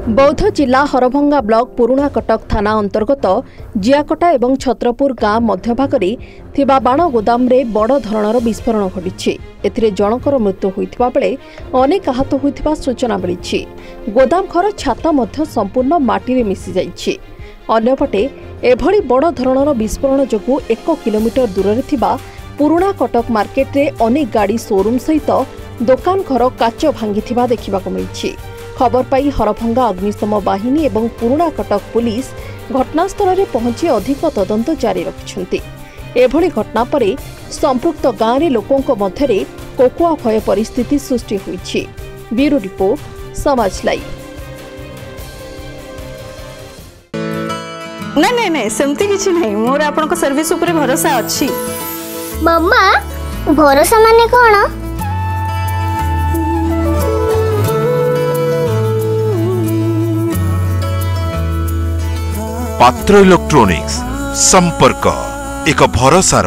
बौद्ध जिला हरभंगा ब्लॉक पुराणा कटक थाना अंतर्गत जियाकटा एवं छत्रपुर गाँ मध्यभागे थिबा बाण गोदाम रे बड़ धरणर विस्फोरण घटी एथिरे जनकर मृत्यु होइथिबा बेले अनेक आहत होइथिबा सूचना मिली। गोदाम घर छात मध्य संपूर्ण माटी रे मिसी जाइछि। अन्यपटे एभली बड़ धरणर विस्फोरण जोगु 1 किलोमीटर दूर रे थिबा पुराणा कटक मार्केट रे अनेक गाड़ी शोरूम सहित दुकान घर काच भांगिथिबा देखिबाको मिलिछि। खबर पाई हरभंगा अग्निशम बाहिनी एवं पुराणा कटक पुलिस घटनास्थल में पहुंची अधिक तदंत जारी रखिछन्ति। एभली घटना परे संपृक्त गाँव में लोकों मध्य कोकुआ भय परिस्थिति सृष्टि होइछि। ब्यूरो रिपोर्ट समाज लाइव। नहीं नहीं सेमती किछि नहीं, मोर आपनको सर्विस ऊपर भरोसा अछि। मम्मा भरोसा माने कोन? पात्र इलेक्ट्रॉनिक्स संपर्क एक भरोसार